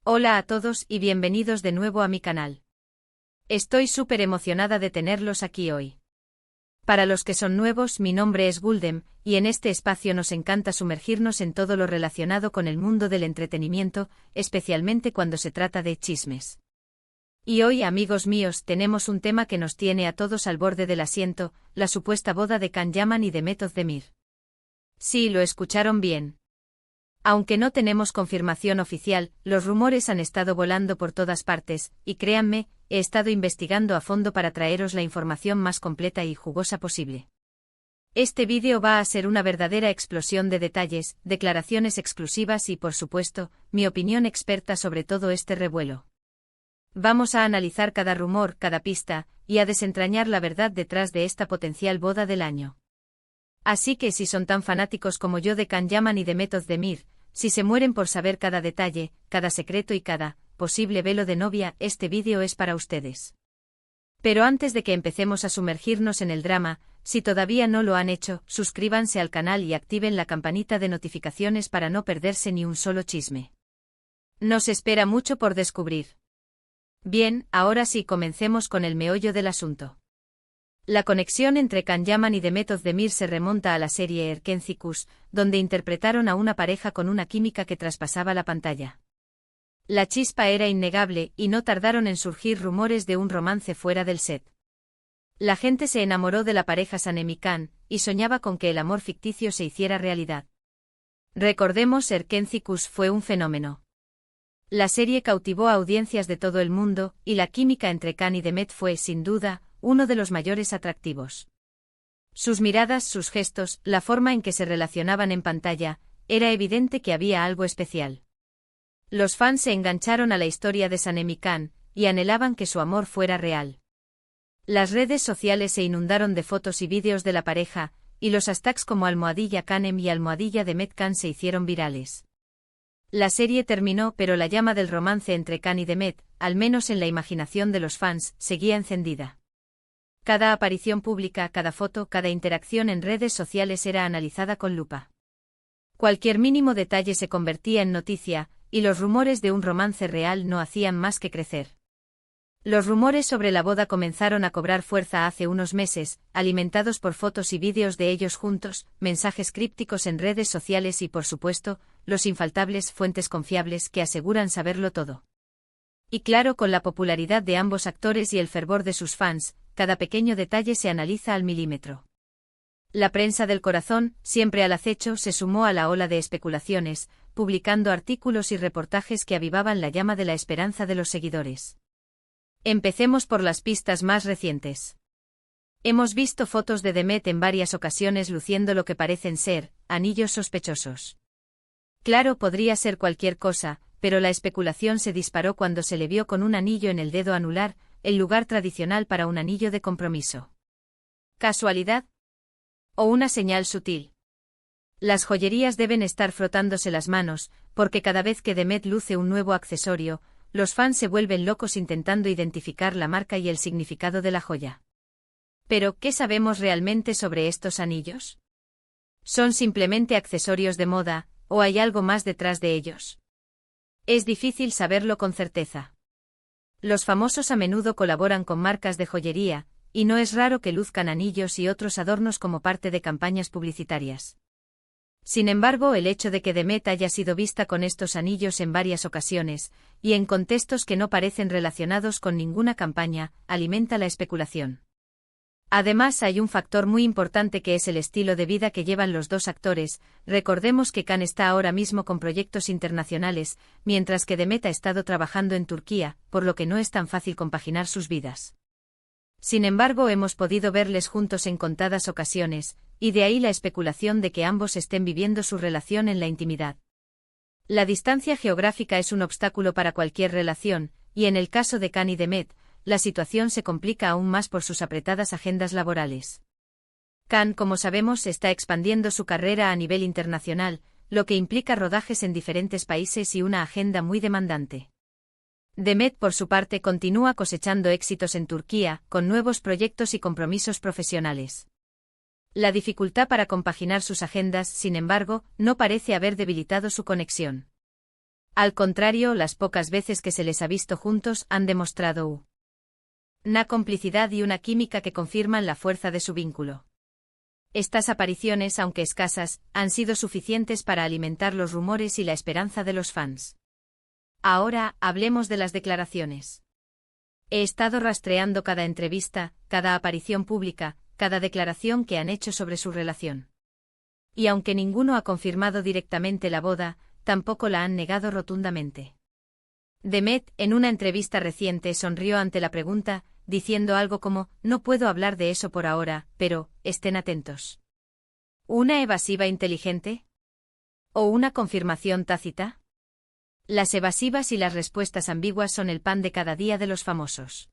Hola a todos y bienvenidos de nuevo a mi canal. Estoy súper emocionada de tenerlos aquí hoy. Para los que son nuevos, mi nombre es Guldem, y en este espacio nos encanta sumergirnos en todo lo relacionado con el mundo del entretenimiento, especialmente cuando se trata de chismes. Y hoy, amigos míos, tenemos un tema que nos tiene a todos al borde del asiento, la supuesta boda de Can Yaman y Demet Özdemir. Sí, lo escucharon bien. Aunque no tenemos confirmación oficial, los rumores han estado volando por todas partes, y créanme, he estado investigando a fondo para traeros la información más completa y jugosa posible. Este vídeo va a ser una verdadera explosión de detalles, declaraciones exclusivas y, por supuesto, mi opinión experta sobre todo este revuelo. Vamos a analizar cada rumor, cada pista, y a desentrañar la verdad detrás de esta potencial boda del año. Así que si son tan fanáticos como yo de Can Yaman y Demet Özdemir, si se mueren por saber cada detalle, cada secreto y cada posible velo de novia, este vídeo es para ustedes. Pero antes de que empecemos a sumergirnos en el drama, si todavía no lo han hecho, suscríbanse al canal y activen la campanita de notificaciones para no perderse ni un solo chisme. Nos espera mucho por descubrir. Bien, ahora sí comencemos con el meollo del asunto. La conexión entre Can Yaman y Demet Özdemir se remonta a la serie Erkenci, donde interpretaron a una pareja con una química que traspasaba la pantalla. La chispa era innegable y no tardaron en surgir rumores de un romance fuera del set. La gente se enamoró de la pareja Sanem y Can, y soñaba con que el amor ficticio se hiciera realidad. Recordemos, Erkenci fue un fenómeno. La serie cautivó a audiencias de todo el mundo, y la química entre Can y Demet fue, sin duda, uno de los mayores atractivos. Sus miradas, sus gestos, la forma en que se relacionaban en pantalla, era evidente que había algo especial. Los fans se engancharon a la historia de Sanem y Can, y anhelaban que su amor fuera real. Las redes sociales se inundaron de fotos y vídeos de la pareja, y los hashtags como #Canem y #Demet Can se hicieron virales. La serie terminó, pero la llama del romance entre Can y Demet, al menos en la imaginación de los fans, seguía encendida. Cada aparición pública, cada foto, cada interacción en redes sociales era analizada con lupa. Cualquier mínimo detalle se convertía en noticia, y los rumores de un romance real no hacían más que crecer. Los rumores sobre la boda comenzaron a cobrar fuerza hace unos meses, alimentados por fotos y vídeos de ellos juntos, mensajes crípticos en redes sociales y, por supuesto, los infaltables fuentes confiables que aseguran saberlo todo. Y claro, con la popularidad de ambos actores y el fervor de sus fans, cada pequeño detalle se analiza al milímetro. La prensa del corazón, siempre al acecho, se sumó a la ola de especulaciones, publicando artículos y reportajes que avivaban la llama de la esperanza de los seguidores. Empecemos por las pistas más recientes. Hemos visto fotos de Demet en varias ocasiones luciendo lo que parecen ser anillos sospechosos. Claro, podría ser cualquier cosa, pero la especulación se disparó cuando se le vio con un anillo en el dedo anular, el lugar tradicional para un anillo de compromiso. ¿Casualidad? ¿O una señal sutil? Las joyerías deben estar frotándose las manos, porque cada vez que Demet luce un nuevo accesorio, los fans se vuelven locos intentando identificar la marca y el significado de la joya. Pero, ¿qué sabemos realmente sobre estos anillos? ¿Son simplemente accesorios de moda, o hay algo más detrás de ellos? Es difícil saberlo con certeza. Los famosos a menudo colaboran con marcas de joyería, y no es raro que luzcan anillos y otros adornos como parte de campañas publicitarias. Sin embargo, el hecho de que Demet haya sido vista con estos anillos en varias ocasiones, y en contextos que no parecen relacionados con ninguna campaña, alimenta la especulación. Además, hay un factor muy importante que es el estilo de vida que llevan los dos actores. Recordemos que Can está ahora mismo con proyectos internacionales, mientras que Demet ha estado trabajando en Turquía, por lo que no es tan fácil compaginar sus vidas. Sin embargo, hemos podido verles juntos en contadas ocasiones, y de ahí la especulación de que ambos estén viviendo su relación en la intimidad. La distancia geográfica es un obstáculo para cualquier relación, y en el caso de Can y Demet, la situación se complica aún más por sus apretadas agendas laborales. Can, como sabemos, está expandiendo su carrera a nivel internacional, lo que implica rodajes en diferentes países y una agenda muy demandante. Demet, por su parte, continúa cosechando éxitos en Turquía, con nuevos proyectos y compromisos profesionales. La dificultad para compaginar sus agendas, sin embargo, no parece haber debilitado su conexión. Al contrario, las pocas veces que se les ha visto juntos han demostrado una complicidad y una química que confirman la fuerza de su vínculo. Estas apariciones, aunque escasas, han sido suficientes para alimentar los rumores y la esperanza de los fans. Ahora, hablemos de las declaraciones. He estado rastreando cada entrevista, cada aparición pública, cada declaración que han hecho sobre su relación. Y aunque ninguno ha confirmado directamente la boda, tampoco la han negado rotundamente. Demet, en una entrevista reciente, sonrió ante la pregunta, diciendo algo como, no puedo hablar de eso por ahora, pero, estén atentos. ¿Una evasiva inteligente? ¿O una confirmación tácita? Las evasivas y las respuestas ambiguas son el pan de cada día de los famosos.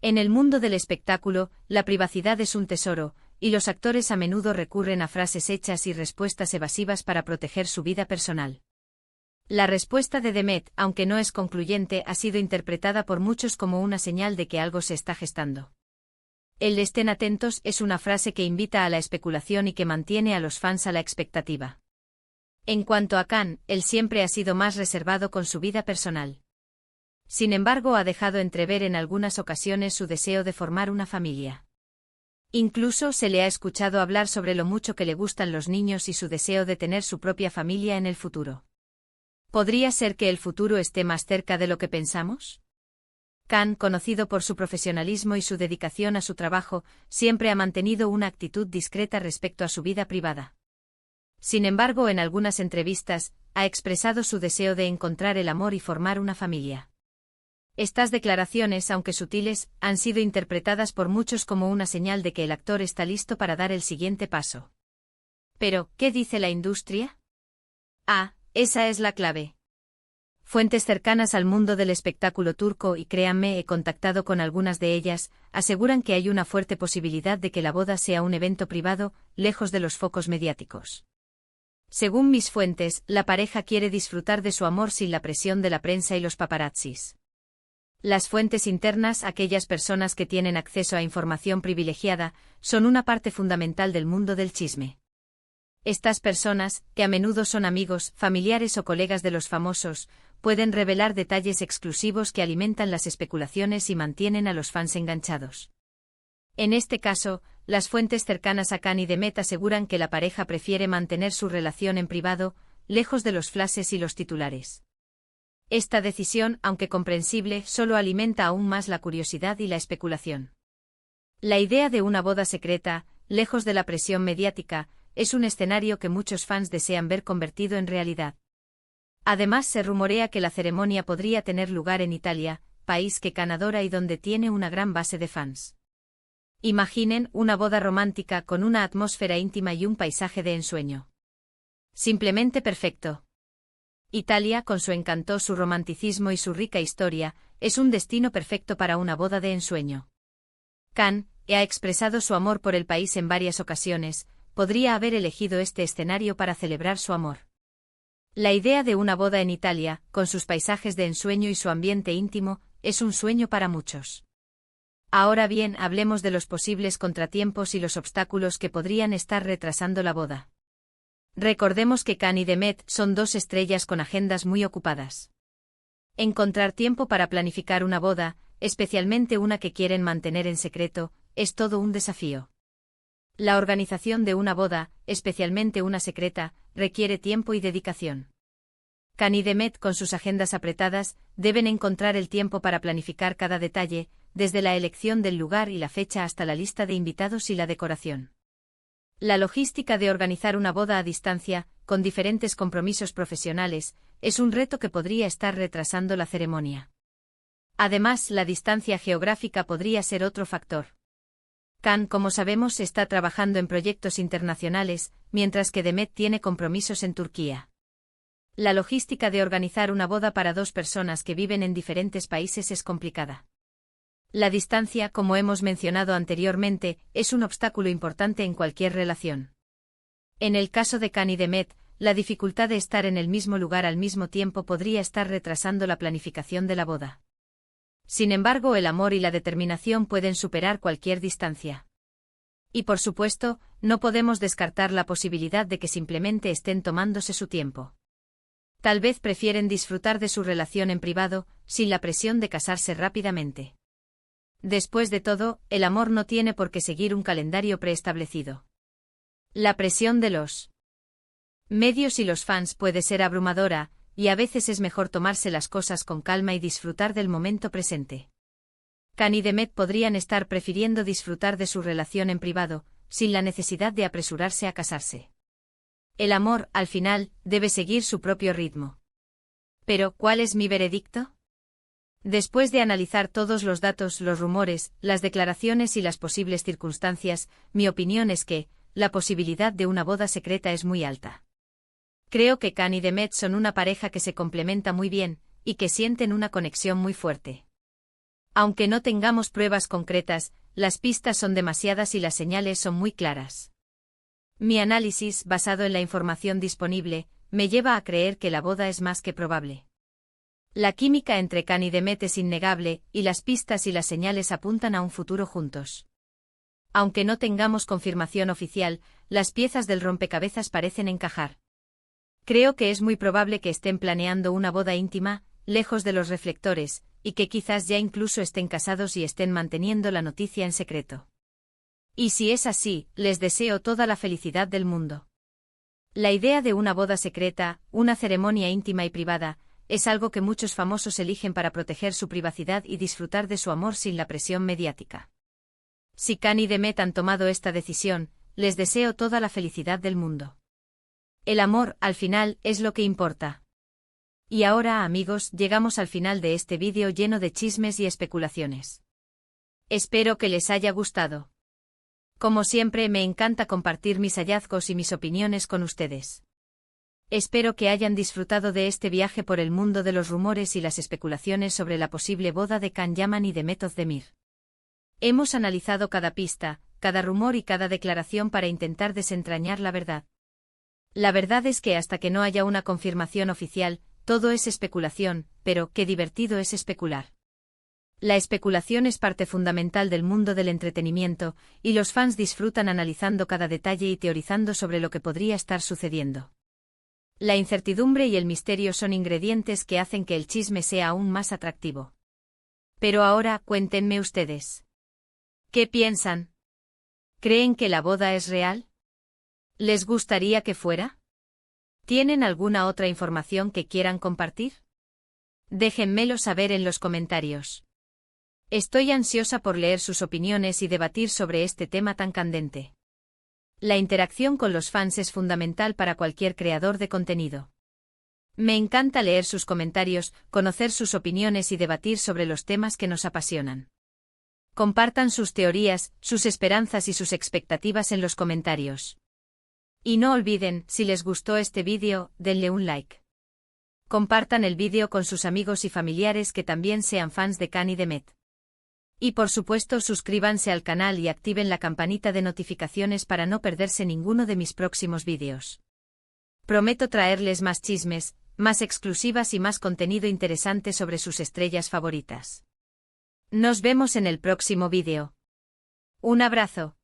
En el mundo del espectáculo, la privacidad es un tesoro, y los actores a menudo recurren a frases hechas y respuestas evasivas para proteger su vida personal. La respuesta de Demet, aunque no es concluyente, ha sido interpretada por muchos como una señal de que algo se está gestando. El "estén atentos" es una frase que invita a la especulación y que mantiene a los fans a la expectativa. En cuanto a Khan, él siempre ha sido más reservado con su vida personal. Sin embargo, ha dejado entrever en algunas ocasiones su deseo de formar una familia. Incluso se le ha escuchado hablar sobre lo mucho que le gustan los niños y su deseo de tener su propia familia en el futuro. ¿Podría ser que el futuro esté más cerca de lo que pensamos? Khan, conocido por su profesionalismo y su dedicación a su trabajo, siempre ha mantenido una actitud discreta respecto a su vida privada. Sin embargo, en algunas entrevistas, ha expresado su deseo de encontrar el amor y formar una familia. Estas declaraciones, aunque sutiles, han sido interpretadas por muchos como una señal de que el actor está listo para dar el siguiente paso. Pero, ¿qué dice la industria? Esa es la clave. Fuentes cercanas al mundo del espectáculo turco, y créanme, he contactado con algunas de ellas, aseguran que hay una fuerte posibilidad de que la boda sea un evento privado, lejos de los focos mediáticos. Según mis fuentes, la pareja quiere disfrutar de su amor sin la presión de la prensa y los paparazzis. Las fuentes internas, aquellas personas que tienen acceso a información privilegiada, son una parte fundamental del mundo del chisme. Estas personas, que a menudo son amigos, familiares o colegas de los famosos, pueden revelar detalles exclusivos que alimentan las especulaciones y mantienen a los fans enganchados. En este caso, las fuentes cercanas a Khan y Demet aseguran que la pareja prefiere mantener su relación en privado, lejos de los flashes y los titulares. Esta decisión, aunque comprensible, solo alimenta aún más la curiosidad y la especulación. La idea de una boda secreta, lejos de la presión mediática, es un escenario que muchos fans desean ver convertido en realidad. Además, se rumorea que la ceremonia podría tener lugar en Italia, país que Khan adora y donde tiene una gran base de fans. Imaginen una boda romántica con una atmósfera íntima y un paisaje de ensueño. Simplemente perfecto. Italia, con su encanto, su romanticismo y su rica historia, es un destino perfecto para una boda de ensueño. Khan ha expresado su amor por el país en varias ocasiones, podría haber elegido este escenario para celebrar su amor. La idea de una boda en Italia, con sus paisajes de ensueño y su ambiente íntimo, es un sueño para muchos. Ahora bien, hablemos de los posibles contratiempos y los obstáculos que podrían estar retrasando la boda. Recordemos que Khan y Demet son dos estrellas con agendas muy ocupadas. Encontrar tiempo para planificar una boda, especialmente una que quieren mantener en secreto, es todo un desafío. La organización de una boda, especialmente una secreta, requiere tiempo y dedicación. Khan y Demet, con sus agendas apretadas, deben encontrar el tiempo para planificar cada detalle, desde la elección del lugar y la fecha hasta la lista de invitados y la decoración. La logística de organizar una boda a distancia, con diferentes compromisos profesionales, es un reto que podría estar retrasando la ceremonia. Además, la distancia geográfica podría ser otro factor. Khan, como sabemos, está trabajando en proyectos internacionales, mientras que Demet tiene compromisos en Turquía. La logística de organizar una boda para dos personas que viven en diferentes países es complicada. La distancia, como hemos mencionado anteriormente, es un obstáculo importante en cualquier relación. En el caso de Khan y Demet, la dificultad de estar en el mismo lugar al mismo tiempo podría estar retrasando la planificación de la boda. Sin embargo, el amor y la determinación pueden superar cualquier distancia. Y por supuesto, no podemos descartar la posibilidad de que simplemente estén tomándose su tiempo. Tal vez prefieren disfrutar de su relación en privado, sin la presión de casarse rápidamente. Después de todo, el amor no tiene por qué seguir un calendario preestablecido. La presión de los medios y los fans puede ser abrumadora, y a veces es mejor tomarse las cosas con calma y disfrutar del momento presente. Can y Demet podrían estar prefiriendo disfrutar de su relación en privado, sin la necesidad de apresurarse a casarse. El amor, al final, debe seguir su propio ritmo. Pero, ¿cuál es mi veredicto? Después de analizar todos los datos, los rumores, las declaraciones y las posibles circunstancias, mi opinión es que, la posibilidad de una boda secreta es muy alta. Creo que Can y Demet son una pareja que se complementa muy bien, y que sienten una conexión muy fuerte. Aunque no tengamos pruebas concretas, las pistas son demasiadas y las señales son muy claras. Mi análisis, basado en la información disponible, me lleva a creer que la boda es más que probable. La química entre Can y Demet es innegable, y las pistas y las señales apuntan a un futuro juntos. Aunque no tengamos confirmación oficial, las piezas del rompecabezas parecen encajar. Creo que es muy probable que estén planeando una boda íntima, lejos de los reflectores, y que quizás ya incluso estén casados y estén manteniendo la noticia en secreto. Y si es así, les deseo toda la felicidad del mundo. La idea de una boda secreta, una ceremonia íntima y privada, es algo que muchos famosos eligen para proteger su privacidad y disfrutar de su amor sin la presión mediática. Si Can y Demet han tomado esta decisión, les deseo toda la felicidad del mundo. El amor, al final, es lo que importa. Y ahora, amigos, llegamos al final de este vídeo lleno de chismes y especulaciones. Espero que les haya gustado. Como siempre, me encanta compartir mis hallazgos y mis opiniones con ustedes. Espero que hayan disfrutado de este viaje por el mundo de los rumores y las especulaciones sobre la posible boda de Can Yaman y Demet Özdemir. Hemos analizado cada pista, cada rumor y cada declaración para intentar desentrañar la verdad. La verdad es que hasta que no haya una confirmación oficial, todo es especulación, pero qué divertido es especular. La especulación es parte fundamental del mundo del entretenimiento, y los fans disfrutan analizando cada detalle y teorizando sobre lo que podría estar sucediendo. La incertidumbre y el misterio son ingredientes que hacen que el chisme sea aún más atractivo. Pero ahora, cuéntenme ustedes. ¿Qué piensan? ¿Creen que la boda es real? ¿Les gustaría que fuera? ¿Tienen alguna otra información que quieran compartir? Déjenmelo saber en los comentarios. Estoy ansiosa por leer sus opiniones y debatir sobre este tema tan candente. La interacción con los fans es fundamental para cualquier creador de contenido. Me encanta leer sus comentarios, conocer sus opiniones y debatir sobre los temas que nos apasionan. Compartan sus teorías, sus esperanzas y sus expectativas en los comentarios. Y no olviden, si les gustó este vídeo, denle un like. Compartan el vídeo con sus amigos y familiares que también sean fans de Can y Demet. Y por supuesto suscríbanse al canal y activen la campanita de notificaciones para no perderse ninguno de mis próximos vídeos. Prometo traerles más chismes, más exclusivas y más contenido interesante sobre sus estrellas favoritas. Nos vemos en el próximo vídeo. Un abrazo.